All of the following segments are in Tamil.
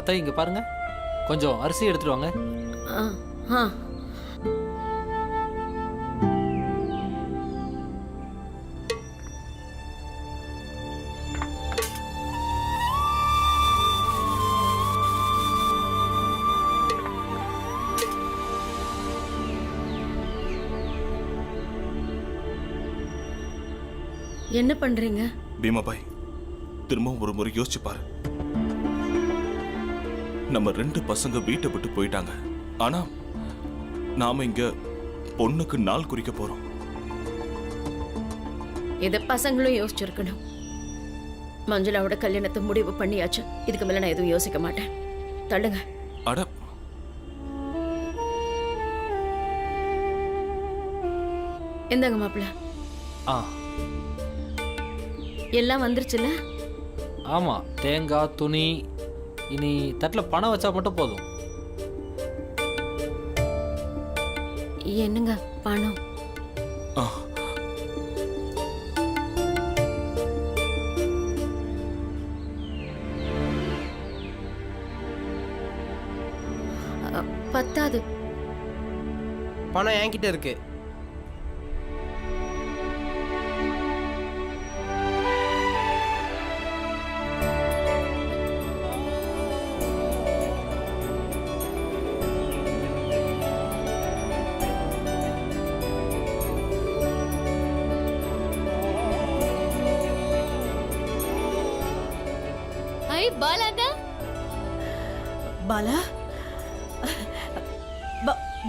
அத்தை இங்கே பாருங்க, கொஞ்சம் அரிசி எடுத்துட்டு வாங்க. ஆ ஆ என்ன பண்றீங்க? பீமாபாய், திரும்பவும் ஒரு முறை யோசிச்சு பாரு. நம்ம 2 பசங்க வீட்டை விட்டு போயிட்டாங்க. ஆனா நாம இங்க பொண்ணுக்கு நாள் குறிக்க போறோம். இத பசங்களும் யோசிச்சிருக்கணும். மஞ்சுளாவோட கல்யாணத்தை முடிவு பண்ணியாச்சு. இதுக்கு மேல நான் எதுவும் யோசிக்க மாட்டேன். தள்ளுங்க. அட, எந்தாங்க மாப்பிள்ள. ஆ எல்லாம் வந்துருச்சுல்ல? ஆமாம், தேங்காய், துணி, இனி தட்டில் பணம் வச்சா மட்டும் போதும். என்னங்க பணம்? ஆ, பத்தாது. பணம் என்கிட்ட இருக்கு. பாலாங்க. பாலா,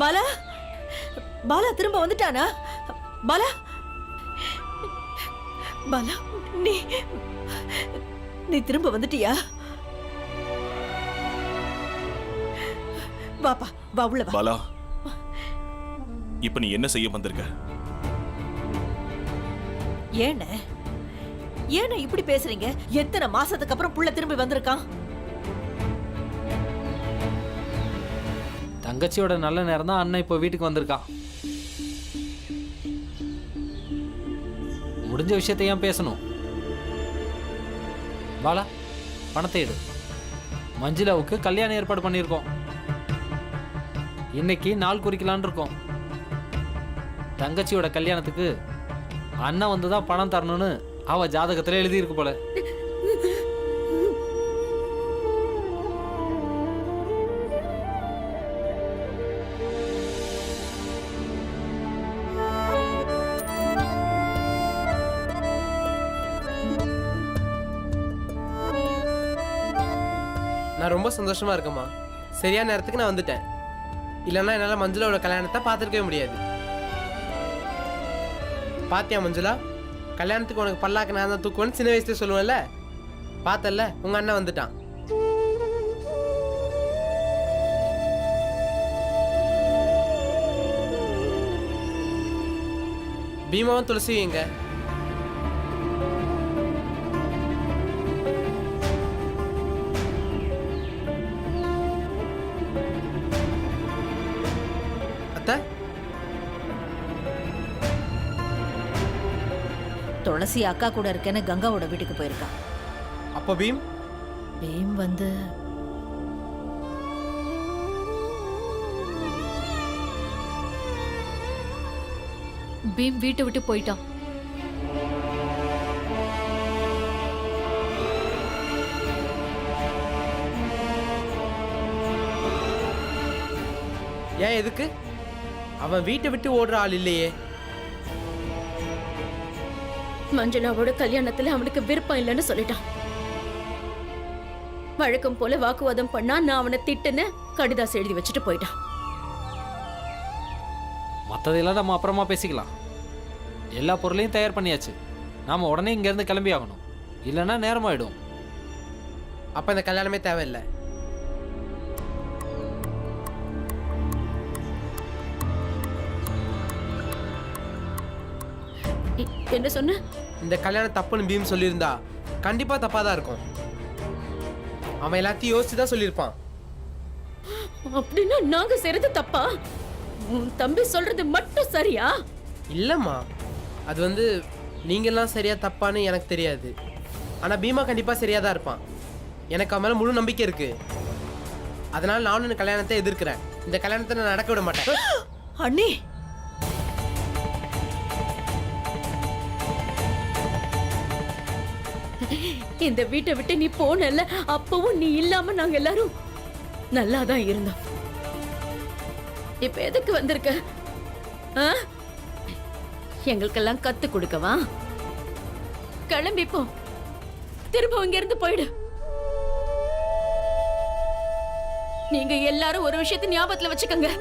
பாலா, பாலா திரும்ப வந்துட்டானா? பாலா, பாலா, நீ திரும்ப வந்துட்டியா? வாப்பா, வா உள்ள வா. பாலா, இப்ப நீ என்ன செய்ய வந்திருக்க? ஏன இப்படி பேசுறீங்க? எத்தனை மாசத்துக்கு அப்புறம் புள்ள திரும்பி வந்திருக்கான்? தங்கச்சியோட நல்ல நேரம் தான் அண்ணன் இப்போ வீட்டுக்கு வந்திருக்கான். முடிஞ்ச விஷயத்தை ஏன் பேசணும்? பாலா, பணத்தை எடு. மஞ்சுளாவுக்கு கல்யாணம் ஏற்பாடு பண்ணியிருக்கோம். இன்னைக்கு நாள் குறிக்கலான் இருக்கோம். தங்கச்சியோட கல்யாணத்துக்கு அண்ணன் வந்து தான் பணம் தரணும்னு அவ ஜாதகத்துல எழுதியிருக்கு போல. நான் ரொம்ப சந்தோஷமா இருக்கேம்மா. சரியான நேரத்துக்கு நான் வந்துட்டேன். இல்லைன்னா என்னால் மஞ்சுளாவோட கல்யாணத்தை பார்த்துருக்கவே முடியாது. பாத்தியா மஞ்சுளா, கல்யாணத்துக்கு உனக்கு பல்லாக்கு நான் தான் தூக்குவேன்னு சின்ன வயசுல சொல்லுவேன்ல. பார்த்தல, உங்க அண்ணன் வந்துட்டான். பீமாவும் துளசி எங்க? அத்தை, துளசி அக்கா கூட இருக்கேன்னு கங்காவோட வீட்டுக்கு போயிருக்கான். அப்போ பீம்? பீம் வந்து பீம் வீட்டை விட்டு போயிட்டான். ஏன், எதுக்கு? அவன் வீட்டை விட்டு ஓடுற ஆள் இல்லையே. மஞ்சுளாவோட கல்யாணத்துல அவனுக்கு விருப்பம் இல்லைன்னு சொல்லிட்டான். வழக்கம் போல வாக்குவாதம் பண்ணா நான் அவனை திட்டுன்னு கடிதாசு எழுதி வச்சுட்டு போயிட்டான். மற்றதெல்லாம் நம்ம அப்புறமா பேசிக்கலாம். எல்லா பொருளையும் தயார் பண்ணியாச்சு. நாம உடனே இங்கேருந்து கிளம்பி ஆகணும், இல்லைன்னா நேரமாயிடும். அப்ப இந்த கல்யாணமே தேவையில்லை. என்ன சொன்ன? இந்த கல்யாணம் தப்புன்னு பீம் சொல்லியிருந்தா கண்டிப்பா தப்பா தான் இருக்கும். அவன் எல்லாத்தையும் யோசிச்சு தான் சொல்லியிருப்பான். அப்படின்னா நாங்க செய்யறது தப்பா? உன் தம்பி சொல்றது மட்டும் சரியா? இல்லம்மா, அது வந்து நீங்கெல்லாம் சரியா தப்பான்னு எனக்கு தெரியாது. ஆனா பீமா கண்டிப்பா சரியா தான் இருப்பான். எனக்கு அவன் மேல முழு நம்பிக்கை இருக்கு. அதனால நானும் இந்த கல்யாணத்தை எதிர்க்கிறேன். இந்த கல்யாணத்தை நான் நடக்க விட மாட்டேன். அண்ணி இந்த வீட்டை விட்டு நீ போனல, அப்பவும் நீ இல்லாம நாங்க எல்லாரும் நல்லாதான் இருந்தோம். இப்ப எதுக்கு வந்திருக்க? ஆ? எங்களுக்கெல்லாம் கத்து கொடுக்கவா? கிளம்பி போ, திரும்ப இங்க இருந்து போயிடு. நீங்க எல்லாரும் ஒரு விஷயத்தை ஞாபகத்துல வச்சுக்கோங்க.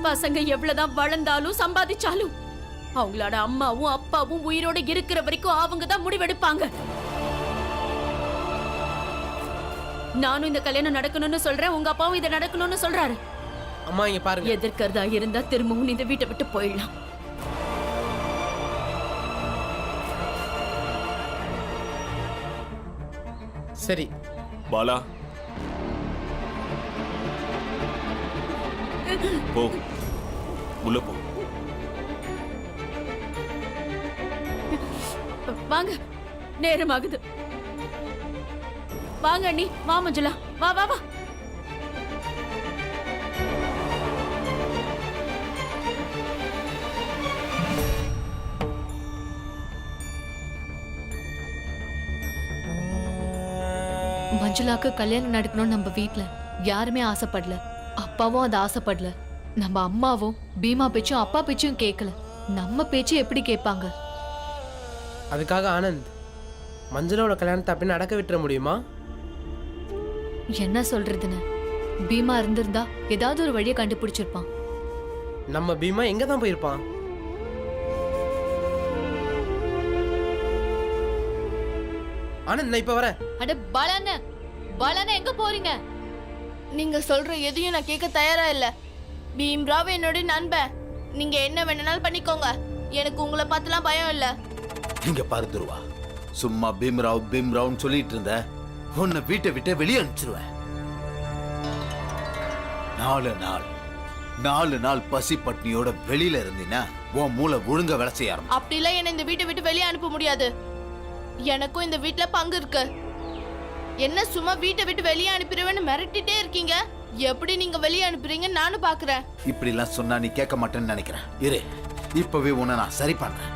பசங்க எவ்வளவுதான் வளர்ந்தாலும் சம்பாதிச்சாலும் அவங்களோட அம்மாவும் அப்பாவும் உயிரோட இருக்கிற வரைக்கும் அவங்க தான் முடிவெடுப்பாங்க. நானும் இந்த கல்யாணம் நடக்கணும்னு சொல்றேன், உங்க அப்பாவும் இதை நடக்கணும்னு சொல்றாரு. அம்மா இங்க பாருங்க. எதிர்க்கிறதா இருந்தா திரும்பவும் இந்த வீட்டை விட்டு போயிடலாம். சரி பாலா, போ, உள்ள போ. வாங்க, நேரமாகுது. வாங்க அண்ணி, வா மஞ்சுளா, வா வா வா. மஞ்சுளாக்கு கல்யாணம் நடக்கணும்னு நம்ம வீட்ல யாருமே ஆசைப்படல. அப்பாவும் அது ஆசைப்படல. நம்ம அம்மாவும் பீமா பேச்சும் அப்பா பேச்சும் கேட்கல. நம்ம பேச்சு எப்படி கேட்பாங்க? அதுக்காக ஆனந்த் மஞ்சளோட கல்யாணத்தை அப்படி நடக்க விட்டுற முடியுமா? என்ன சொல்றதுன்னு. பீமா இருந்திருந்தா ஏதாவது ஒரு வழியை கண்டுபிடிச்சிருப்பான். நம்ம பீமா எங்க தான் போயிருப்பான்? ஆனந்த் நான் இப்ப வரேன். அட பாலாண்ண, பாலாண்ண எங்க போறீங்க? நீங்க சொல்ற எதையும் நான் கேட்க தயாரா இல்ல. பீம்ராவ் என்னோட நண்பன். நீங்க என்ன வேணும்னாலும் பண்ணிக்கோங்க. எனக்கு உங்களை பார்த்துலாம் பயம் இல்ல. இங்க பாரு துருவா, சும்மா பீம்ராவ்னு சொல்லிட்டு இருந்த உன்னை வீட்டை விட்டு வெளியே அனுப்பிச்சிருவேன். 4 நாள் பசி பட்னியோட வெளியில இருந்தீன்னா உன் மூளை ஒழுங்க வேலை செய்ய ஆரம்பிச்சு. அப்படிலாம் என்ன இந்த வீட்டை விட்டு வெளியே அனுப்ப முடியாது. எனக்கும் இந்த வீட்டுல பங்கு இருக்கு. என்ன சும்மா வீட்டை விட்டு வெளியே அனுப்பிடுவேன்னு மிரட்டிட்டே இருக்கீங்க. எப்படி நீங்க வெளியே அனுப்புறீங்கன்னு நானும் பாக்குறேன். இப்படி எல்லாம் சொன்னா நீ கேட்க மாட்டேன்னு நினைக்கிறேன். இரு, இப்பவே உன்னை நான் சரி பண்றேன்.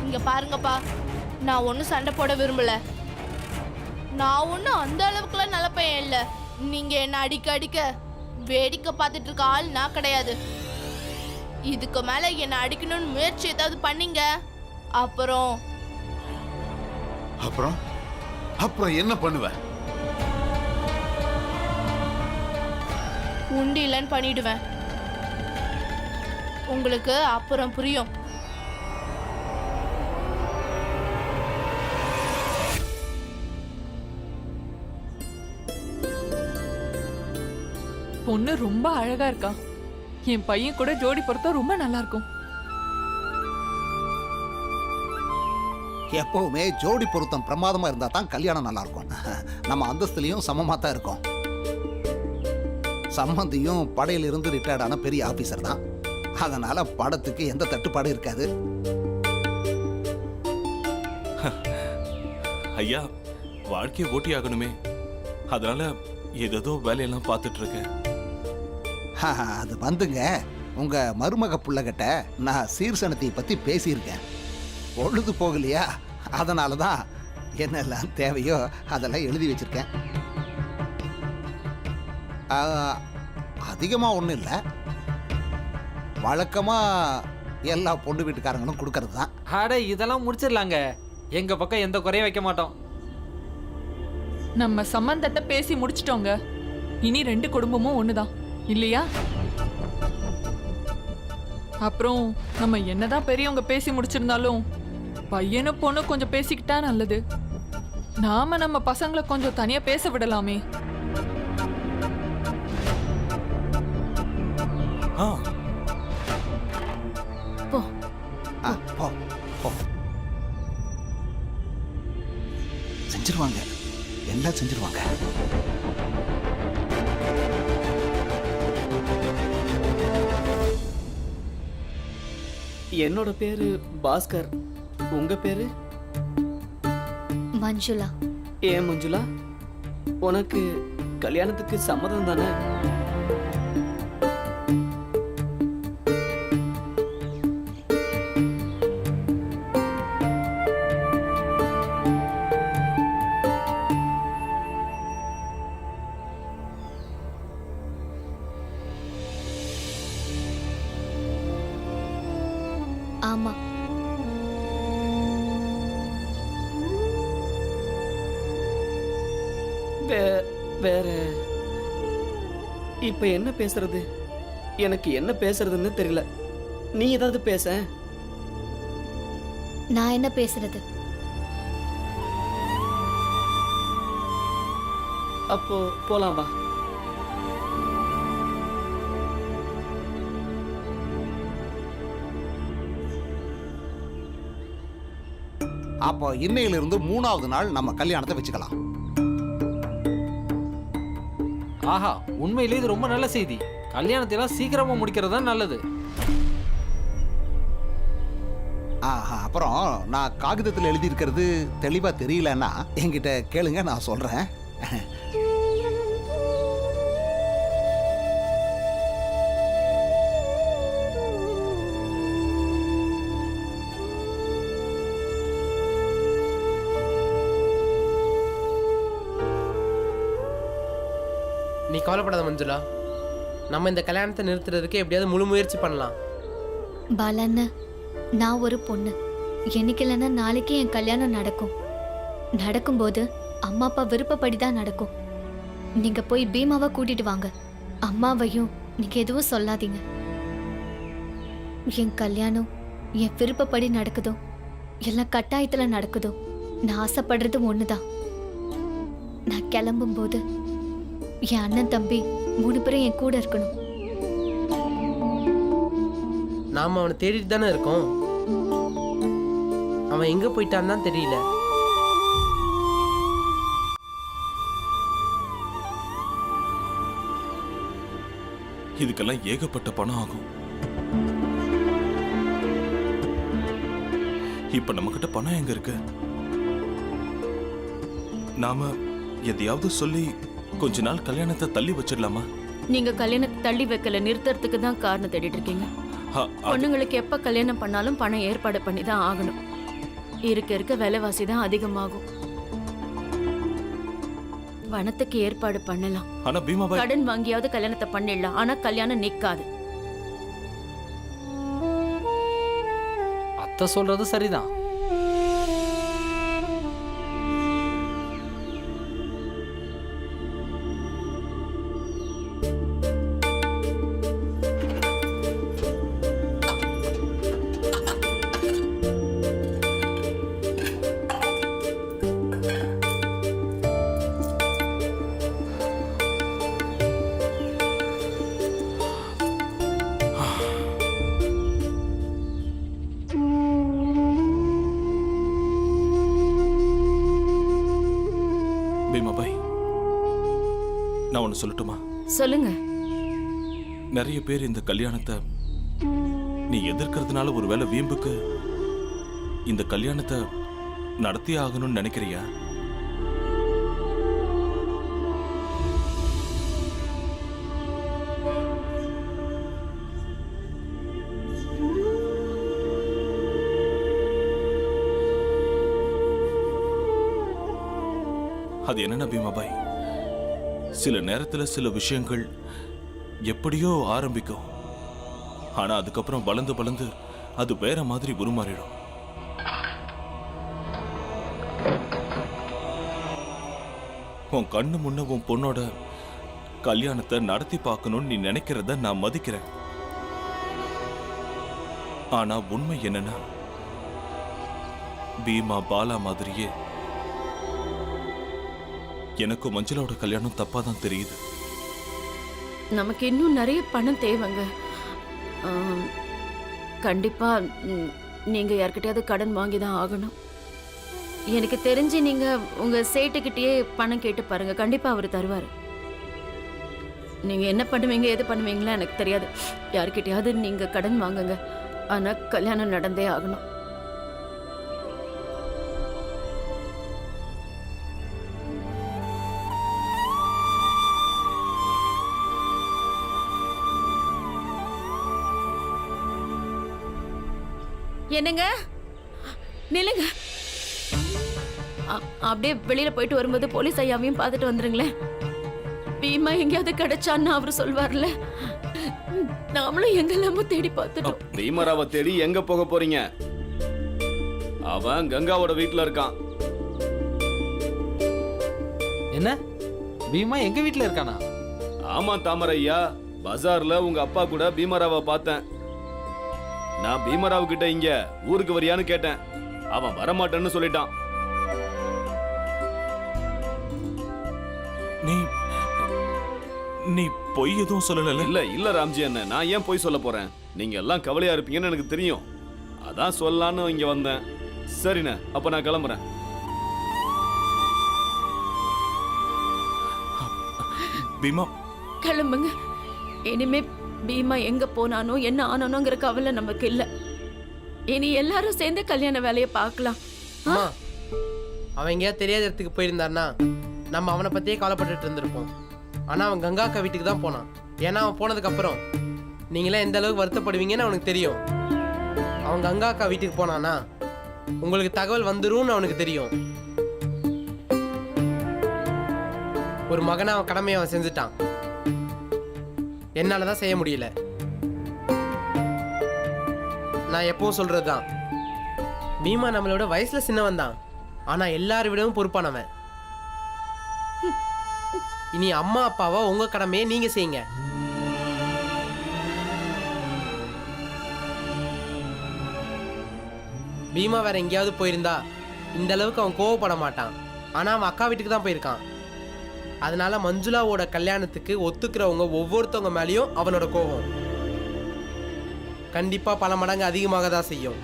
இங்க பாருங்கப்பா, நான் ஒன்னும் சண்டை போட விரும்பல. நான் ஒன்னும் அந்த அளவுக்குலாம் நல்ல பையன் இல்ல. நீங்க என்ன அடிக்க வேடிக்கை பார்த்துட்டு இருக்க ஆள் நான் கிடையாது. இதுக்கு மேல என்ன அடிக்கணும்னு முயற்சி ஏதாவது பண்ணீங்க, அப்புறம் என்ன பண்ணுவ? உண்டு இல்லைன்னு பண்ணிடுவேன். உங்களுக்கு அப்புறம் புரியும். பொண்ணு ரொம்ப அழகா இருக்கா. என் பையன் கூட ஜோடி பொறுத்தா ரொம்ப நல்லா இருக்கும். எப்பவுமே ஜோடி பொருத்தம் பிரமாதமா இருந்தா தான் கல்யாணம் நல்லா இருக்கும். நம்ம அந்தஸ்துலயும் சமமா தான் இருக்கும். சம்பந்தியும் படையில இருந்து ரிட்டையர்ட் ஆன பெரிய ஆபீசர் தான். அதனால படத்துக்கு எந்த தட்டுப்பாடு இருக்காது. ஐயா, வாழ்க்கையை ஓட்டி ஆகணுமே, அதனால ஏதோ வேலையெல்லாம் பார்த்துட்டு இருக்கேன். அது வந்துங்க, உங்க மருமக புள்ளகிட்ட நான் சீர்சனத்தை பத்தி பேசியிருக்கேன். பொழுது போகலையா, அதனால தான் என்னெல்லாம் தேவையோ அதெல்லாம் எழுதி வச்சிருக்கேன். அதிகமாக ஒன்றும் இல்லை, வழக்கமாக எல்லா பொண்ணு வீட்டுக்காரங்களும் கொடுக்கறது தான். அட இதெல்லாம் முடிச்சிடலாங்க. எங்க பக்கம் எந்த குறையும் வைக்க மாட்டோம். நம்ம சம்பந்தத்தை பேசி முடிச்சிட்டோங்க. இனி 2 குடும்பமும் ஒண்ணுதான் இல்லையா? அப்புறம் நம்ம என்னதான் பெரியவங்க பேசி முடிச்சிருந்தாலும் பையனும் பொண்ணு கொஞ்சம் பேசிக்கிட்டா நல்லது. நாம நம்ம பசங்களை கொஞ்சம் தனியா பேச விடலாமே. போ போ போ. செஞ்சிருவாங்க, எல்லாம் செஞ்சிருவாங்க. என்னோட பேரு பாஸ்கர். உங்க பேரு? மஞ்சுளா. ஏன் மஞ்சுளா, உனக்கு கல்யாணத்துக்கு சம்மதம் தானே? ஆமா. வேற இப்ப என்ன பேசுறது? எனக்கு என்ன பேசுறதுன்னு தெரியல. நீ ஏதாவது பேச. நான் என்ன பேசுறது? அப்போ போலாம் வா. அப்போ இன்னையிலிருந்து 3வது நாள் நம்ம கல்யாணத்தை வச்சுக்கலாம். ஆஹா, உண்மையிலே இது ரொம்ப நல்ல செய்தி. கல்யாணத்தை எல்லாம் சீக்கிரமா முடிக்கிறது தான் நல்லது. ஆஹா, அப்புறம் நான் காகிதத்தில் எழுதியிருக்கிறது தெளிவா தெரியலன்னா என்கிட்ட கேளுங்க, நான் சொல்றேன். நீ கவலைப்படாத மஞ்சுளா, நம்ம இந்த கல்யாணத்தை நிறுத்துறதுக்கு எப்படியாவது முழு முயற்சி பண்ணலாம். பாலண்ண, நான் ஒரு பொண்ணு. என்னைக்கு இல்லைன்னா நாளைக்கு என் கல்யாணம் நடக்கும். நடக்கும்போது அம்மா அப்பா விருப்பப்படி தான் நடக்கும். நீங்க போய் பீமாவை கூட்டிட்டு வாங்க. அம்மாவையும் நீங்க எதுவும் சொல்லாதீங்க. என் கல்யாணம் என் விருப்பப்படி நடக்குதோ எல்லாம் கட்டாயத்துல நடக்குதோ, நான் ஆசைப்படுறது ஒண்ணுதான். நான் கிளம்பும்போது என் அண்ணன் தம்பி 3 பேரும் என் கூட இருக்கணும். நாம அவனை தேடிட்டு தானே இருக்கோம். அவன் எங்க போயிட்டான்னு தான் தெரியல. இதுக்கெல்லாம் ஏகப்பட்ட பணம் ஆகும். இப்ப நம்ம கிட்ட பணம் எங்க இருக்கு? நாம எதையாவது சொல்லி கொஞ்ச நாள் கல்யாணத்தை தள்ளி வச்சிடலாமா? நீங்க கல்யாணத்தை தள்ளி வைக்கல, நிறுத்துறதுக்கு தான் காரணம் தேடிட்டு இருக்கீங்க. பொண்ணுங்களுக்கு எப்ப கல்யாணம் பண்ணாலும் பணம் ஏற்பாடு பண்ணி தான் ஆகணும். இருக்க விலைவாசி தான் அதிகமாகும். பணத்துக்கு ஏற்பாடு பண்ணலாம். ஆனா பீமாபாய், கடன் வாங்கியாவது கல்யாணத்தை பண்ணிடலாம். ஆனா கல்யாணம் நிக்காது. அத்தை சொல்றது சரிதான். பீமாபாய், நான் ஒன்னு சொல்லட்டுமா? சொல்லுங்க. நிறைய பேர் இந்த கல்யாணத்தை நீ எதிர்க்கிறதுனால ஒருவேளை வீம்புக்கு இந்த கல்யாணத்தை நடத்தி ஆகணும்னு நினைக்கிறியா? அது என்னன்னா பீமாபாய், சில நேரத்துல சில விஷயங்கள் எப்படியோ ஆரம்பிக்கும். ஆனா அதுக்கப்புறம் வளர்ந்து வளர்ந்து அது வேற மாதிரி உருமாறிடும். உன் கண்ணு முன்ன உன் பொண்ணோட கல்யாணத்தை நடத்தி பார்க்கணும்னு நீ நினைக்கிறத நான் மதிக்கிறேன். ஆனா உண்மை என்னன்னா, பீமா பாலா மாதிரியே எனக்கும் மஞ்சளோட கல்யாணம் தப்பா தான் தெரியுது. நமக்கு இன்னும் நிறைய பணம் தேவைங்க. கண்டிப்பா நீங்க யார்கிட்டயாவது கடன் வாங்கி தான் ஆகணும். எனக்கு தெரிஞ்சு நீங்க உங்க சேட்டுக்கிட்டயே பணம் கேட்டு பாருங்க, கண்டிப்பா அவர் தருவாரு. நீங்க என்ன பண்ணுவீங்க எது பண்ணுவீங்களா எனக்கு தெரியாது. யார்கிட்டயாவது நீங்க கடன் வாங்குங்க, ஆனா கல்யாணம் நடந்தே ஆகணும். என்னங்க, நில்லுங்க. அப்படியே வெளியில போயிட்டு வரும்போது போலீஸ் ஐயாவையும் பார்த்துட்டு வந்துருங்களேன். பீமா எங்கேயாவது கிடைச்சான்னு அவரு சொல்வார்ல. நாமளும் எங்கெல்லாமோ தேடி பார்த்துட்டோம். பீமராவை தேடி எங்க போக போறீங்க? அவன் கங்காவோட வீட்டுல இருக்கான். என்ன பீமா எங்க வீட்டில் இருக்கானா? ஆமா தாமரையா, பஜார்ல உங்க அப்பா கூட பீமராவை பார்த்தேன். நான் பீமராவு கிட்ட இங்க ஊருக்கு வரியான்னு கேட்டேன். அவன் வரமாட்டேன்னு சொல்லிட்டான். நீ நீ பொய் எதுவும் சொல்லல? இல்ல ராம்ஜி அண்ணன், நான் ஏன் போய் சொல்ல போறேன்? நீங்க எல்லாம் கவலையா இருப்பீங்கன்னு எனக்கு தெரியும். அதான் சொல்லலான்னு இங்க வந்தேன். சரிண்ணே, அப்ப நான் கிளம்புறேன். பீமா கிளம்புங்க. இனிமே பீமா எங்க போனானோ என்ன ஆனானோங்கிற கவலை நமக்கு இல்ல. இனி எல்லாரும் சேர்ந்து கல்யாண வேலையை பார்க்கலாம். அம்மா, அவன் எங்கேயா தெரியாத இடத்துக்கு போயிருந்தான்னா நம்ம அவனை பத்தியே கவலைப்பட்டுட்டு இருந்திருப்போம். ஆனா அவன் கங்கா அக்கா வீட்டுக்கு தான் போனான். ஏன்னா அவன் போனதுக்கு அப்புறம் நீங்களே எந்த அளவுக்கு வருத்தப்படுவீங்கன்னு அவனுக்கு தெரியும். அவன் கங்கா அக்கா வீட்டுக்கு போனானா உங்களுக்கு தகவல் வந்துரும்னு அவனுக்கு தெரியும். ஒரு மகனை அவன் கடமையை அவன் செஞ்சுட்டான். என்னாலதான் செய்ய முடியல. நான் எப்பவும் சொல்றதுதான், பீமா நம்மளோட வயசுல சின்னவன் தான், ஆனா எல்லாரை விடவும் பொறுப்பானவன். இனி அம்மா அப்பாவா உங்க கடமையை நீங்க செய்யுங்க. பீமா வேற எங்கேயாவது போயிருந்தா இந்த அளவுக்கு அவன் கோவப்பட மாட்டான். ஆனா அவன் அக்கா வீட்டுக்கு தான் போயிருக்கான். அதனால மஞ்சுளாவோட கல்யாணத்துக்கு ஒத்துக்கிறவங்க ஒவ்வொருத்தவங்க மேலேயும் அவனோட கோபம் கண்டிப்பா பல மடங்கு அதிகமாக தான் செய்யும்.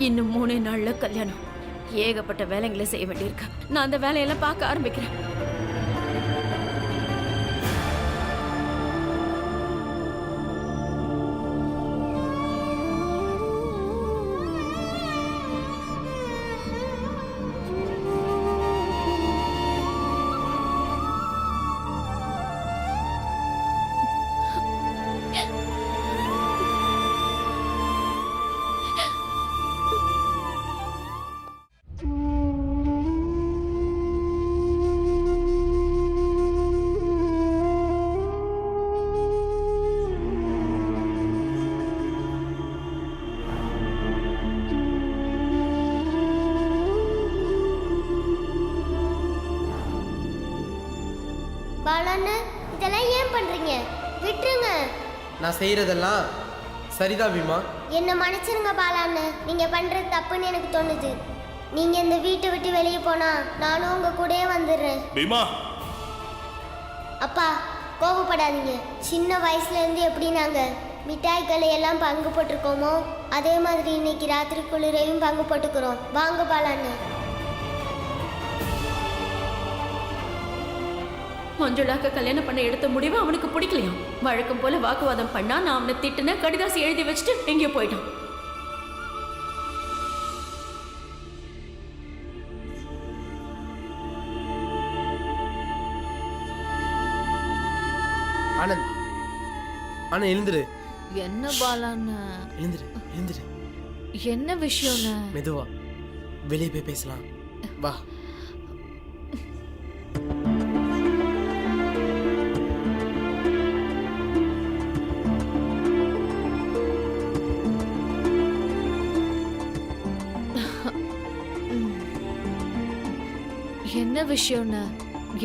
இன்னும் 3 நாள்ல கல்யாணம். ஏகப்பட்ட வேலைங்களை செய்ய வேண்டியிருக்கு. நான் அந்த வேலையெல்லாம் பார்க்க ஆரம்பிக்கிறேன். பாலாண்ணா, இதெல்லாம் ஏன் பண்றீங்க? விட்டுருங்க. நான் செய்யறதெல்லாம் சரிதான் பீமா. என்ன மன்னிச்சிருங்க பாலாண்ணா, நீங்க பண்றது தப்புன்னு எனக்கு தோணுது. நீங்க இந்த வீட்டை விட்டு வெளியே போனா நானும் உங்க கூடயே வந்துடுறேன். பீமா அப்பா, கோபப்படாதீங்க. சின்ன வயசுல இருந்து எப்படி நாங்க மிட்டாய்களை எல்லாம் பங்கு போட்டிருக்கோமோ அதே மாதிரி இன்னைக்கு ராத்திரி குளிரையும் பங்கு போட்டுக்கிறோம். வாங்க பாலாண்ணா. மஞ்சுளாக்க கல்யாணம் பண்ண எடுத்த முடிவு அவனுக்கு பிடிக்கலையா? வழக்கம் போல வாக்குவாதம் பண்ணா நான் அவனை திட்டுன கடிதாசி எழுதி வச்சுட்டு எங்கேயோ போயிட்டான். ஆனந்த், ஆனந்த் எழுந்துரு. என்ன பாலான்னு? எழுந்துரு, எழுந்துரு. என்ன விஷயம்னு? மெதுவா வெளியே போய் பேசலாம். வா. என்ன விஷயம்னு?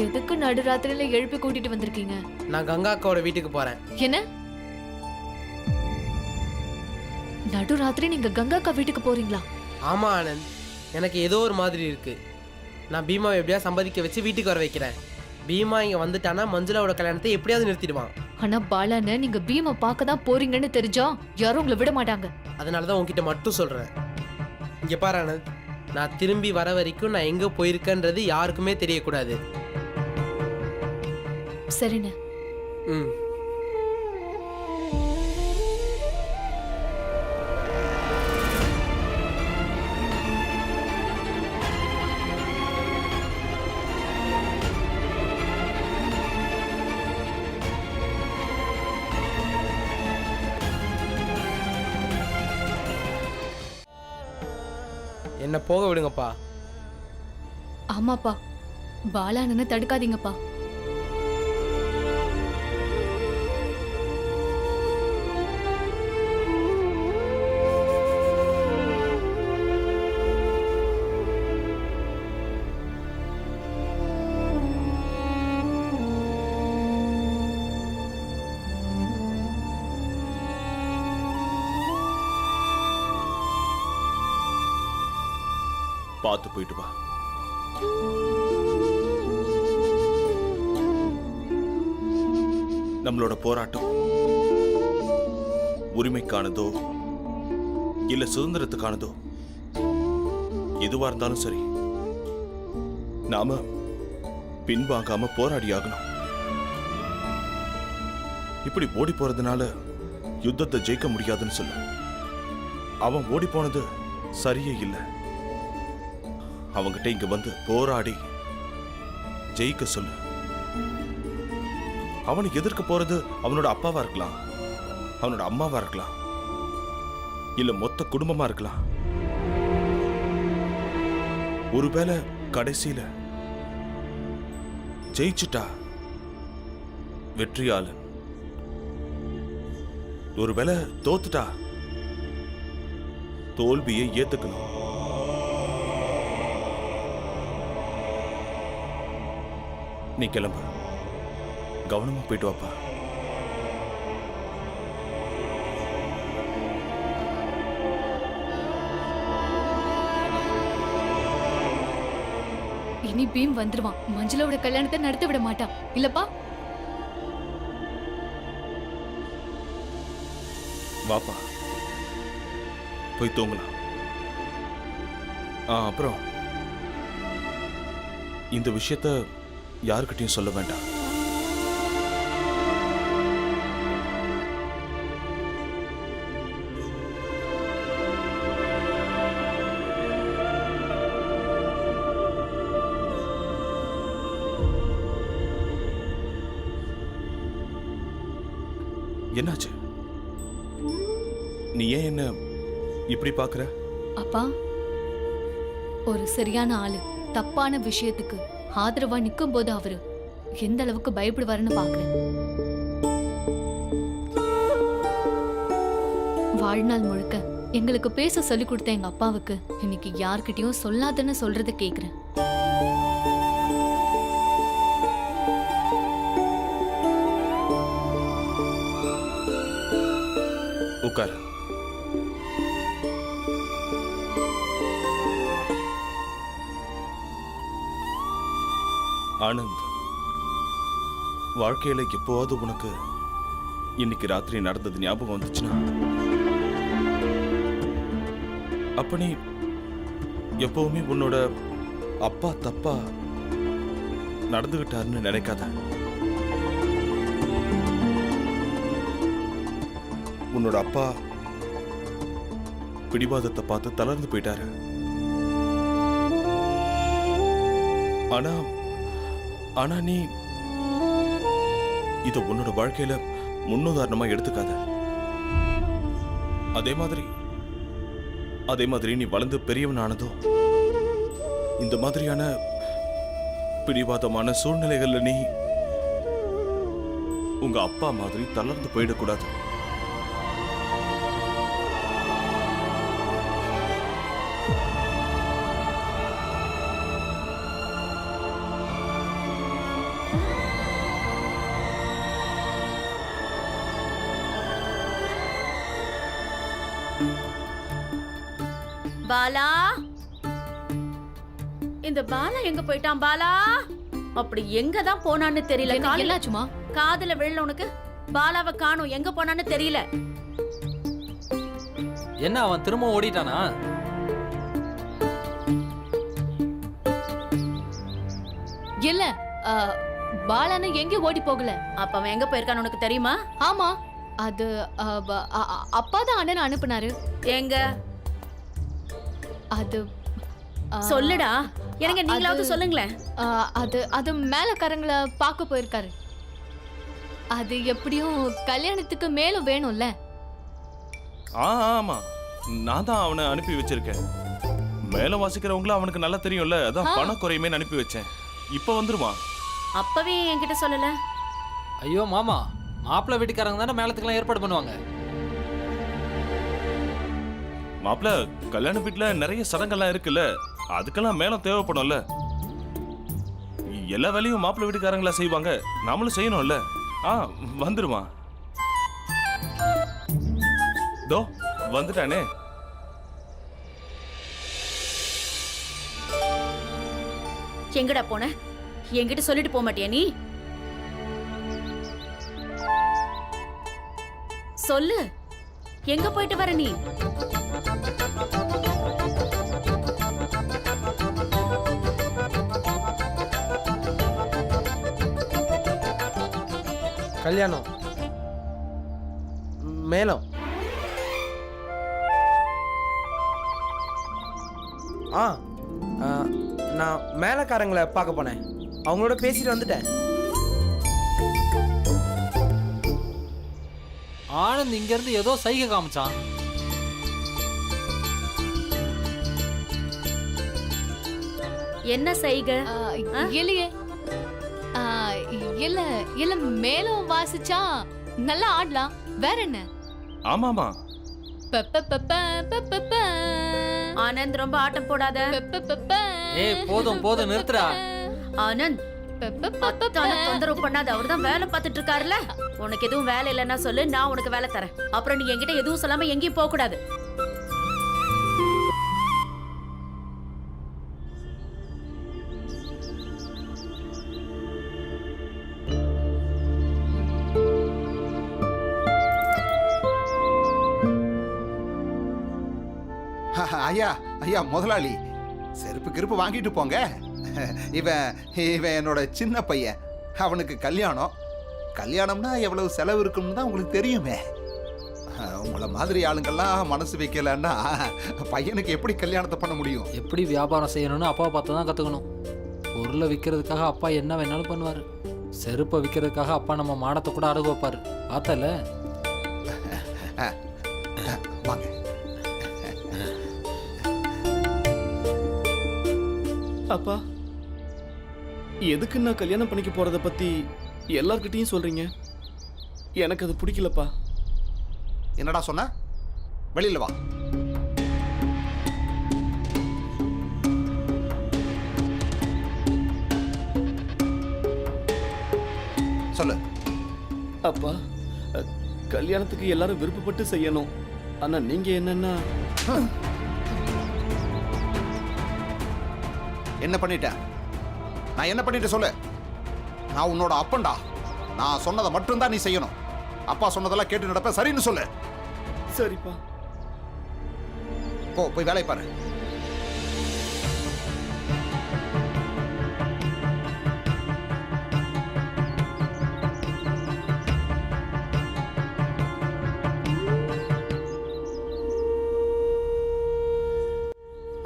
எதுக்கு நடுராத்திரியில எழுப்பி கூட்டிட்டு வந்திருக்கீங்க? நான் கங்கா அக்காவோட வீட்டுக்கு போறேன். என்ன நடுராத்திரி நீங்க கங்கா அக்கா வீட்டுக்கு போறீங்களா? ஆமா ஆனந்த், எனக்கு ஏதோ ஒரு மாதிரி இருக்கு. நான் பீமாவை எப்படியா சம்பாதிக்க வச்சு வீட்டுக்கு வர வைக்கிறேன். பீமா இங்க வந்துட்டானா மஞ்சுளாவோட கல்யாணத்தை எப்படியாவது நிறுத்திடுவான். ஆனா பாலான்னு நீங்க பீமா பார்க்க தான் போறீங்கன்னு தெரிஞ்சா யாரும் உங்களை விட மாட்டாங்க. அதனாலதான் உன்கிட்ட மட்டும் சொல்றேன். இங்க பாரு ஆனந்த், நான் திரும்பி வர வரைக்கும் நான் எங்கே போயிருக்கேன்றது யாருக்குமே தெரியக்கூடாது. சரிண்ணே. ம். என்ன போக விடுங்கப்பா. ஆமாப்பா, பாலா அண்ணனை தடுக்காதீங்கப்பா. பார்த்து போயிட்டு வா. நம்மளோட போராட்டம் உரிமைக்கானதோ இல்ல சுதந்திரத்துக்கானதோ எதுவா இருந்தாலும் சரி, நாம பின்வாங்காம போராடி ஆகணும். இப்படி ஓடி போறதுனால யுத்தத்தை ஜெயிக்க முடியாதுன்னு சொல்ல. அவன் ஓடி போனது சரியே இல்லை. அவங்கிட்ட இங்க வந்து போராடி ஜெயிக்க சொல்லு. அவனை எதிர்க்க போறது அவனோட அப்பாவா இருக்கலாம், அவனோட அம்மாவா இருக்கலாம், இல்ல மொத்த குடும்பமா இருக்கலாம். ஒருவேளை கடைசியில ஜெயிச்சுட்டா வெற்றியாளன், ஒருவேளை தோத்துட்டா தோல்வியை ஏத்துக்கணும். நீ கிளம்பு, கவனமா போயிட்டு வாப்பா. இனி பீம் வந்துருவான். மஞ்சளோட கல்யாணத்தை நடத்த விட மாட்டான் இல்லப்பா? வாப்பா, போய் தூங்கலாம். அப்புறம் இந்த விஷயத்த யாருக்கிட்டையும் சொல்ல வேண்டாம். என்னாச்சு? நீ ஏன் என்ன இப்படி பாக்குற? அப்பா, ஒரு சரியான ஆளு தப்பான விஷயத்துக்கு ஆதரவா நிக்கும் போது அவரு எந்த அளவுக்கு பயப்படுவாருன்னு பாக்குறேன். வாழ்நாள் முழுக்க எங்களுக்கு பேச சொல்லி கொடுத்த எங்க அப்பாவுக்கு இன்னைக்கு யார்கிட்டயும் சொல்லாதன்னு சொல்றத கேக்குறேன். உட்கார். ஆனந்த், வாழ்க்கையில எப்போவாவது உனக்கு இன்னைக்கு ராத்திரி நடந்தது ஞாபகம் வந்துச்சுன்னா அப்ப நீ எப்பவுமே உன்னோட அப்பா தப்பா நடந்துகிட்டாருன்னு நினைக்காத. உன்னோட அப்பா பிடிவாதத்தை பார்த்து தளர்ந்து போயிட்டாரு. ஆனா நீ இத உன்னோட வாழ்க்கையில முன்னுதாரணமா எடுத்துக்காத. அதே மாதிரி நீ வளர்ந்து பெரியவனானதும் இந்த மாதிரியான பிடிவாதமான சூழ்நிலைகள்ல நீ உங்க அப்பா மாதிரி தளர்ந்து போயிடக்கூடாது. பாலா, இந்த பாலா எங்க போயிட்டான்? பாலா அப்படி எங்க தான் போனான்னு தெரியல. என்னாச்சுமா? காதுல விழல உனக்கு? பாலாவை காணோம், எங்க போனான்னு தெரியல. என்ன அவன் திரும்ப ஓடிட்டானா? இல்ல பாலான எங்கேயும் ஓடி போகல. அப்ப அவன் எங்க போயிருக்கான்னு உனக்கு தெரியுமா? ஆமா, அது அப்பா தான் அண்ணன் அனுப்புனாரு. எங்க அது சொல்லுடா, எனக்கு நீங்களாவது சொல்லுங்களேன். அது அது மேலக்காரங்களை பார்க்க போயிருக்காரு. அது எப்படியும் கல்யாணத்துக்கு மேலும் வேணும்ல. ஆமா, நான் தான் அவனை அனுப்பி வச்சிருக்கேன். மேல வாசிக்கிறவங்கள அவனுக்கு நல்லா தெரியும்ல, அதான் பணம் குறையுமே அனுப்பி வச்சேன். இப்ப வந்துருமா? அப்பவே என்கிட்ட சொல்லல. ஐயோ மாமா, மாப்பிள்ளை வீட்டுக்காரங்க தானே மேளத்துக்கெல்லாம் ஏற்பாடு பண்ணுவாங்க. மாப்பிள்ள கல்யாண வீட்டுல நிறைய சடங்கெல்லாம் இருக்குல்ல, அதுக்கெல்லாம் மேளம் தேவைப்படும்ல. எல்லா வேலையும் மாப்பிள்ளை வீட்டுக்காரங்களா செய்வாங்க, நாமளும் செய்யணும்ல. வந்துருமா? தோ வந்துட்டானே. எங்கடா போன? என்கிட்ட சொல்லிட்டு போக மாட்டியா நீ? சொல்லு, எங்க போயிட்டு வர நீ? கல்யாணம் மேலம். நான் மேலக்காரங்களை பார்க்க போனேன், அவங்களோட பேசிட்டு வந்துட்டேன். ஆனந்த் இங்க இருந்து ஏதோ சைகை காமிச்சான். என்ன சைகை? இல்லையே. இல்ல இல்ல, மேலும் வாசிச்சா நல்லா ஆடலாம். வேற என்ன? ஆமாமா. ஆனந்த் ரொம்ப ஆட்டம் போடாத. ஏய் போதும் போதும், நிறுத்துடா. ஆனந்த் தொந்தரவு பண்ணாத, அவர்தான் வேலை பார்த்துட்டு இருக்காருல்ல. உனக்கு எதுவும் வேலை இல்லைன்னா சொல்லு, நான் உனக்கு வேலை தரேன். அப்புறம் நீ என்கிட்ட எதுவும் சொல்லாம எங்கேயும் போக கூடாது. ஐயா ஐயா முதலாளி, செருப்பு கிருப்பு வாங்கிட்டு போங்க. இவன் இவன் என்னோட சின்ன பையன். அவனுக்கு கல்யாணம்னா எவ்வளவு செலவு இருக்குன்னு தான் உங்களுக்கு தெரியுமே. உங்களை மாதிரி ஆளுங்கெல்லாம் மனசு வைக்கலன்னா பையனுக்கு எப்படி கல்யாணத்தை பண்ண முடியும்? எப்படி வியாபாரம் செய்யணும்னு அப்பாவை பார்த்து தான் கற்றுக்கணும். பொருளை விற்கிறதுக்காக அப்பா என்ன வேணாலும் பண்ணுவார். செருப்பை விற்கிறதுக்காக அப்பா நம்ம மானத்தை கூட அடகு வைப்பார். பார்த்தல? வாங்க. அப்பா, எதுக்கு நான் கல்யாணம் பண்ணிக்க போறத பத்தி எல்லார்கிட்டையும் சொல்றீங்க? எனக்கு அது பிடிக்கலப்பா. என்னடா சொன்ன? வெளியில வா. சொல்லு. அப்பா, கல்யாணத்துக்கு எல்லாரும் விருப்பப்பட்டு செய்யணும். ஆனா நீங்க என்னன்னா, என்ன பண்ணிட்டேன்? நான் என்ன பண்ணிட்டு சொல்லு. நான் உன்னோட அப்பன்டா. நான் சொன்னதை மட்டும்தான் நீ செய்யணும். அப்பா சொன்னதெல்லாம் கேட்டு நடப்ப. சரின்னு சொல்லு. சரிப்பா. போய் வேலையை பாரு.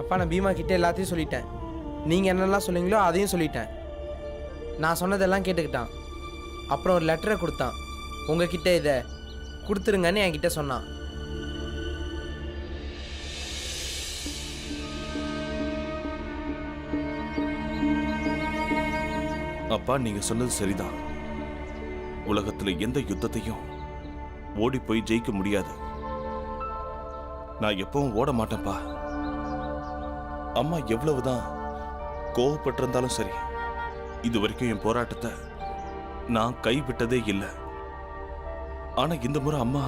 அப்பா, நான் பீமா கிட்ட எல்லாத்தையும் சொல்லிட்டேன். நீங்கள் என்னெல்லாம் சொன்னீங்களோ அதையும் சொல்லிட்டேன். நான் சொன்னதெல்லாம் கேட்டுக்கிட்டான். அப்புறம் ஒரு லெட்டரை கொடுத்தான். உங்ககிட்ட இதை கொடுத்துருங்கன்னு என்கிட்ட சொன்னான். அப்பா, நீங்க சொன்னது சரிதான். உலகத்துல எந்த யுத்தத்தையும் ஓடி போய் ஜெயிக்க முடியாது. நான் எப்பவும் ஓட மாட்டேன்ப்பா. அம்மா எவ்வளவுதான் கோவப்பட்டிருந்தாலும் சரி, இது வரைக்கும் என் போராட்டத்தை நான் கைவிட்டதே இல்லை. ஆனா இந்த முறை அம்மா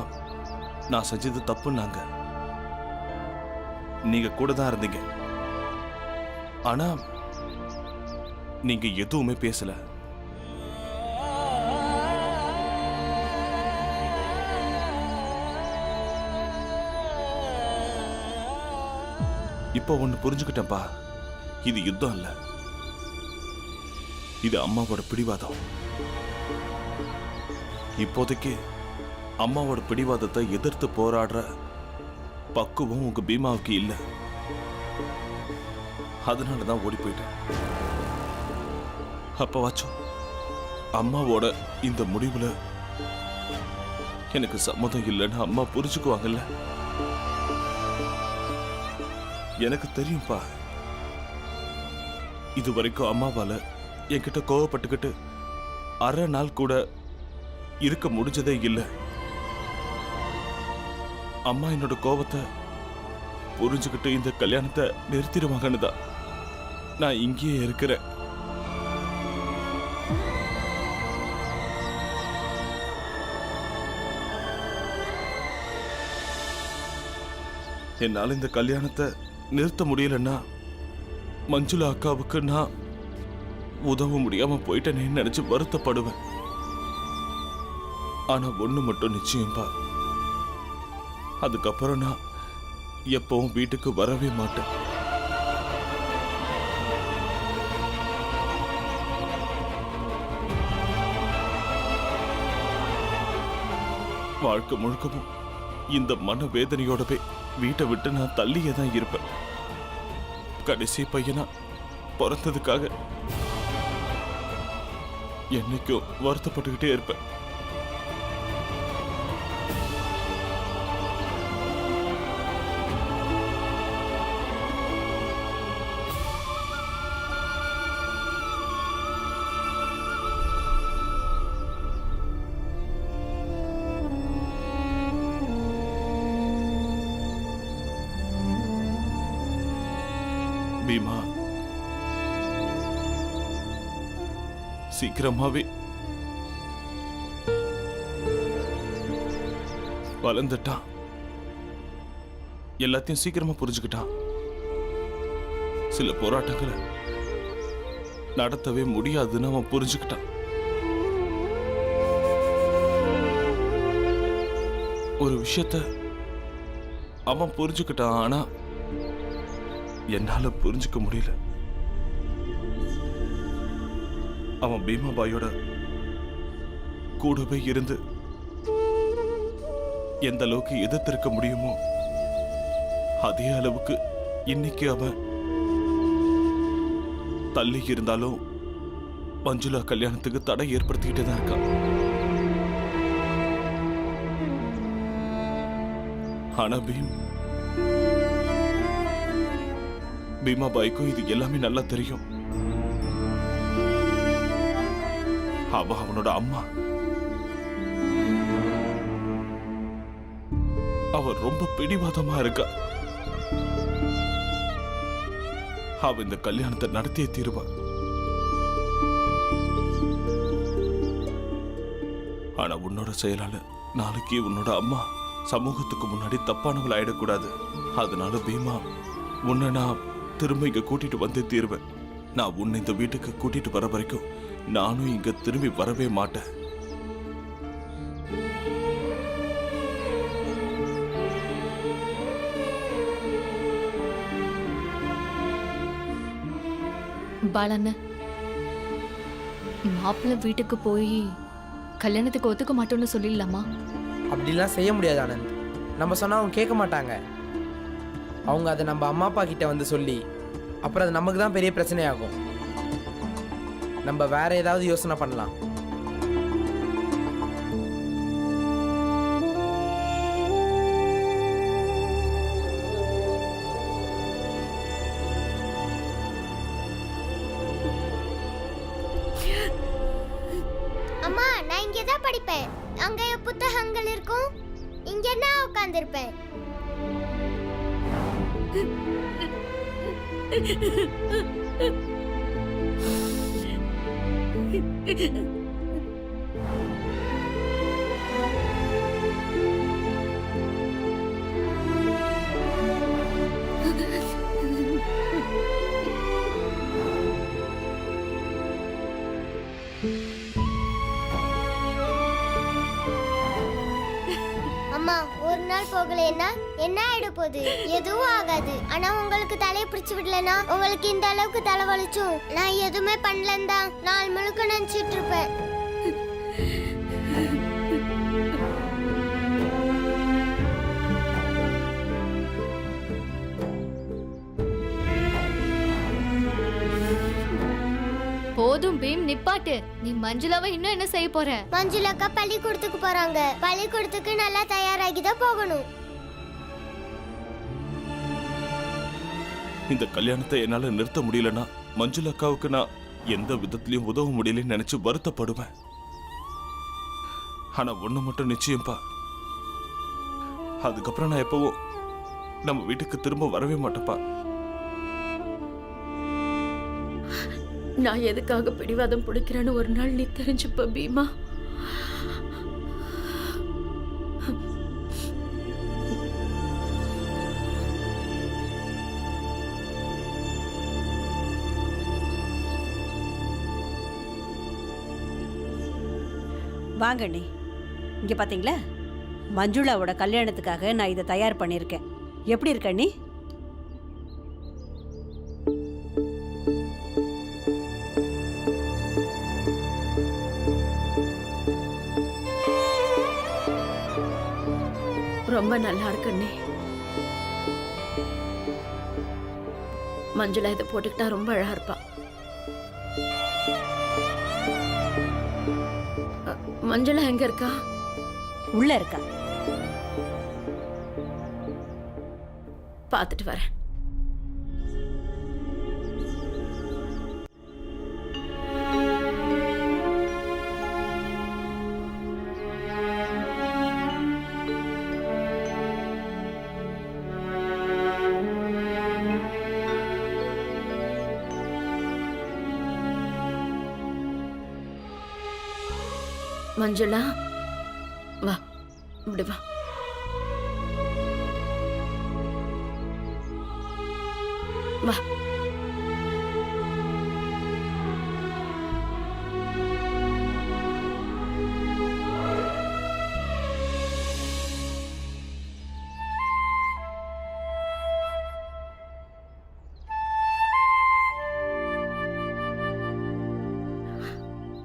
நான் செஞ்சது தப்புன்னாங்க. நீங்க கூட தான் இருந்தீங்க, ஆனா நீங்க எதுவுமே பேசல. இப்போ ஒன்னு புரிஞ்சுக்கிட்டேன்ப்பா, இது யுத்தம் இல்ல, இது அம்மாவோட பிடிவாதம். இப்போதைக்கு அம்மாவோட பிடிவாதத்தை எதிர்த்து போராடுற பக்குவம் உங்க பீமாவுக்கு இல்லை. அதனாலதான் ஓடி போயிட்டேன். அப்பவாச்சும் அம்மாவோட இந்த முடிவுல எனக்கு சம்மதம் இல்லைன்னு அம்மா புரிஞ்சுக்குவாங்கல்ல. எனக்கு தெரியும்பா, இது வரைக்கும் அம்மாவால என்கிட்ட கோவப்பட்டுக்கிட்டு அரை நாள் கூட இருக்க முடிஞ்சதே இல்லை. அம்மா என்னோட கோவத்தை புரிஞ்சுக்கிட்டு இந்த கல்யாணத்தை நிறுத்திடுவாங்கன்னு தான் நான் இங்கேயே இருக்கிறேன். என்னால் இந்த கல்யாணத்தை நிறுத்த முடியலன்னா மஞ்சுளா அக்காவுக்கு நான் உதவ முடியாம போயிட்டேன்னு நினைச்சு வருத்தப்படுவேன். ஆனா ஒண்ணு மட்டும் நிச்சயம்பா, அதுக்கப்புறம் நான் எப்பவும் வீட்டுக்கு வரவே மாட்டேன். வாழ்க்கை முழுக்கவும் இந்த மன வேதனையோடவே வீட்டை விட்டு நான் தள்ளியே தான் இருப்பேன். கடைசி பையனா பிறந்ததுக்காக என்னைக்கும் வருத்தப்பட்டுக்கிட்டே இருப்பேன். பீமா, சீக்கிரமாவே வளர்ந்துட்டான். எல்லாத்தையும் சீக்கிரமா புரிஞ்சுக்கிட்டான். சில போராட்டங்களை நடத்தவே முடியாதுன்னு அவன் புரிஞ்சுக்கிட்டான். ஒரு விஷயத்த அவன் புரிஞ்சுக்கிட்டான், ஆனா என்னால புரிஞ்சுக்க முடியல. அவன் பீமாபாயோட கூடவே இருந்து எந்த அளவுக்கு எதிர்த்திருக்க முடியுமோ அதே அளவுக்கு இன்னைக்கு அவன் தள்ளி இருந்தாலும் மஞ்சுளா கல்யாணத்துக்கு தடை ஏற்படுத்திக்கிட்டே தான் இருக்கான். ஆனா பீமாபாய்க்கும் இது எல்லாமே நல்லா தெரியும். அவனோட அம்மா அவ ரொம்ப பிடிவாதமா இருக்கா. அவ இந்த கல்யாணத்தை நடத்தியே தீருவா. ஆனா உன்னோட செயலால நாளைக்கு உன்னோட அம்மா சமூகத்துக்கு முன்னாடி தப்பானவள் ஆயிடக்கூடாது. அதனால பீமா, உன்னை நான் திரும்ப இங்க கூட்டிட்டு வந்து தீருவேன். நான் உன்னை இந்த வீட்டுக்கு கூட்டிட்டு வர வரைக்கும் நானும் இங்க திரும்பி வரவே மாட்டேன். பாலண்ண, மாப்பிள்ளை வீட்டுக்கு போய் கல்யாணத்துக்கு ஒத்துக்க மாட்டோம்னு சொல்லிடலாமா? அப்படிலாம் செய்ய முடியாது ஆனந்த். நம்ம சொன்னா அவங்க கேட்க மாட்டாங்க. அவங்க அதை நம்ம அம்மா அப்பா கிட்ட வந்து சொல்லி அப்புறம் அது நமக்கு தான் பெரிய பிரச்சனையாகும். நம்ம வேற ஏதாவது யோசனை பண்ணலாம். அம்மா, நான் இங்கே தான் படிப்பேன். அங்கே புத்தகங்கள் இருக்கும், இங்கே நான் உட்காந்துருப்பேன். அம்மா, ஒரு நாள் போகலைன்னா என்ன ஆயிட போகுது? எதுவும் ஆகாது. ஆனா உங்களுக்கு தலையை பிடிச்சு விடலனா உங்களுக்கு இந்த அளவுக்கு தலை வலிச்சும் நான் எதுவுமே பண்ணலன்னு தான் நாள் முழுக்க நினைச்சிட்டு இருப்பேன். போதும் பீம், நிப்பாட்டு. நீ மஞ்சுளாவை இன்னும் என்ன செய்ய போற? மஞ்சுளாக்கா பள்ளிக்கூடத்துக்கு போறாங்க. பள்ளிக்கூடத்துக்கு நல்லா தயாராகி தான் போகணும். இந்த கல்யாணத்தை என்னால நிறுத்த முடியலன்னா மஞ்சுளா அக்காவுக்கு நான் எந்த விதத்திலையும் உதவ முடியலன்னு நினைச்சு வருத்தப்படுவேன். ஆனா ஒண்ணு மட்டும் நிச்சயம்பா, அதுக்கப்புறம் நான் எப்பவும் நம்ம வீட்டுக்கு திரும்ப வரவே மாட்டேப்பா. நான் எதுக்காக பிடிவாதம் பிடிக்கிறேன்னு ஒரு நாள் நீ தெரிஞ்சுப்ப பீமா. வாங்க அண்ணி, இங்க பாத்தீங்களா, மஞ்சுளாவோட கல்யாணத்துக்காக நான் இதை தயார் பண்ணியிருக்கேன். எப்படி இருக்க அண்ணி? ரொம்ப நல்லா இருக்குண்ணே. மஞ்சுளா இதை போட்டுக்கிட்டா ரொம்ப அழகா இருப்பா. மஞ்சுளா எங்க இருக்கா? உள்ள இருக்கா. பார்த்துட்டு வரேன். மஞ்சுளா வா, இப்படி வா. வா.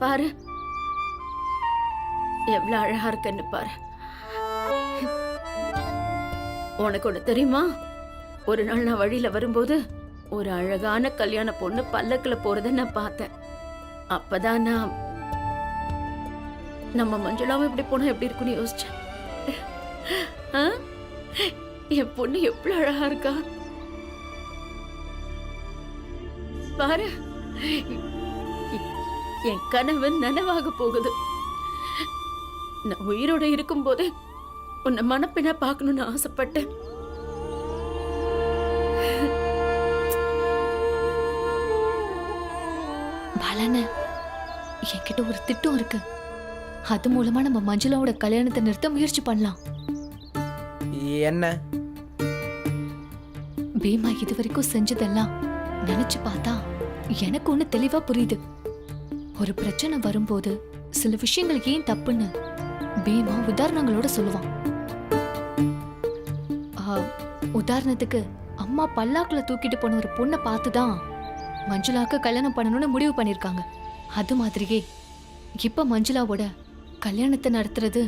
பாரு எவ்வளவு அழகா இருக்குன்னு பாரு. உனக்கு ஒண்ணு தெரியுமா? ஒரு நாள் நான் வழியில வரும்போது ஒரு அழகான கல்யாண பொண்ணு பல்லக்குல போறத நான் பார்த்தேன். அப்பதான் நான் நம்ம மஞ்சுளாவும் இப்படி போனா எப்படி இருக்குன்னு யோசிச்சேன். என் பொண்ணு எவ்வளவு அழகா இருக்கா பாரு. என் கனவு நனவாக போகுது. நான் உயிரோட இருக்கும் போதே உன்னை மனப்பினா பார்க்கணும்னு ஆசைப்பட்டேன். பாலன, என்கிட்ட ஒரு திட்டம் இருக்கு. அது மூலமா நம்ம மஞ்சுளாவோட கல்யாணத்தை நிறுத்த முயற்சி பண்ணலாம். என்ன? பீமா இது வரைக்கும் செஞ்சதெல்லாம் நினைச்சு பார்த்தா எனக்கு ஒண்ணு தெளிவா புரியுது. ஒரு பிரச்சனை வரும்போது சில விஷயங்கள் ஏன் தப்புன்னு பீமா உதாரணங்களோட சொல்லுவான். உதாரணத்துக்கு அம்மா பல்லாக்குல தூக்கிட்டு போன ஒரு பொண்ணை பார்த்துதான் மஞ்சுளாக்கு கல்யாணம் பண்ணணும்னு முடிவு பண்ணிருக்காங்க. அது மாதிரியே இப்ப மஞ்சுளாவோட கல்யாணத்தை நடத்துறது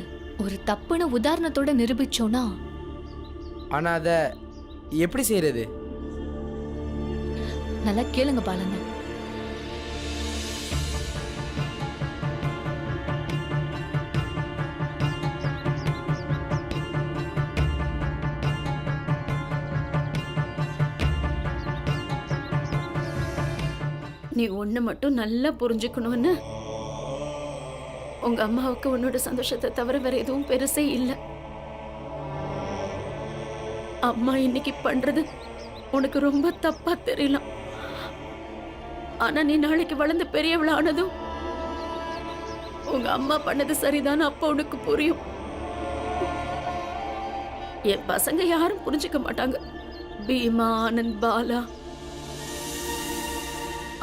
ஒரு தப்புன்னு உதாரணத்தோட நிரூபிச்சோம்னா. ஆனா அத எப்படி செய்யறது? நல்லா கேளுங்க பாலன. நீ ஒண்ணு மட்டும் நல்லா புரிஞ்சுக்கணும்னு, உங்க அம்மாவுக்கு உன்னோட சந்தோஷத்தை தவிர வேற எதுவும் பெருசே இல்லை. அம்மா இன்னைக்கு பண்றது உனக்கு ரொம்ப தப்பா தெரியலாம். ஆனா நீ நாளைக்கு வளர்ந்து பெரியவள ஆனதும் உங்க அம்மா பண்ணது சரிதான் அப்ப உனக்கு புரியும். என் பசங்க யாரும் புரிஞ்சுக்க மாட்டாங்க. பீமா, ஆனந்த், பாலா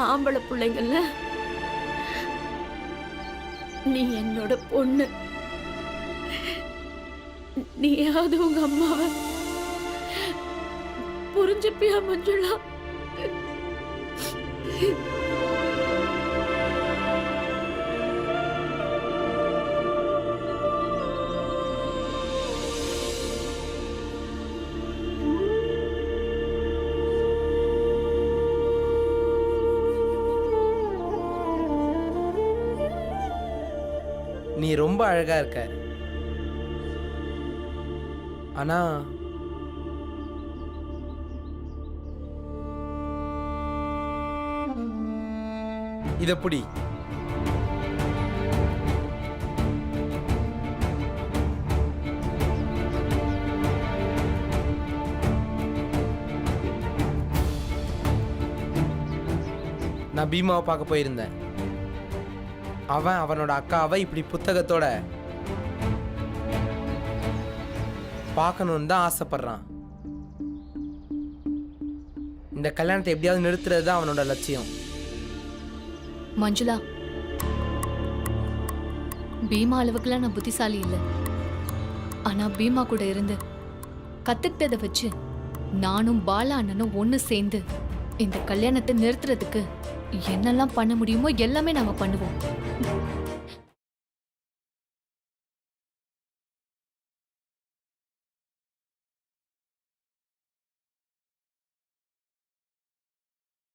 ஆம்பளை பிள்ளைங்கள்ல நீ என்னோட பொண்ணு. நீயாவது உங்க அம்மாவை புரிஞ்சுப்பியா மஞ்சுளா? நீ ரொம்ப அழகா இருக்க. ஆனா இத புடி. நான் பீமாவை பார்க்க போயிருந்தேன். அவன் அவனோட அக்காவை இப்படி புத்தகத்தோட பார்க்கணுன்னு தான் ஆசைப்படுறான். இந்த கல்யாணத்தை எப்படியாவது நிறுத்துறது தான் அவனோட லட்சியம். மஞ்சுளா, பீமா அளவுக்குலாம் நான் புத்திசாலி இல்லை. ஆனா பீமா கூட இருந்து கத்துக்கிட்டதை வச்சு நானும் பாலா அண்ணனும் ஒன்று சேர்ந்து இந்த கல்யாணத்தை நிறுத்துறதுக்கு என்னெல்லாம் பண்ண முடியுமோ எல்லாமே நாம பண்ணுவோம்.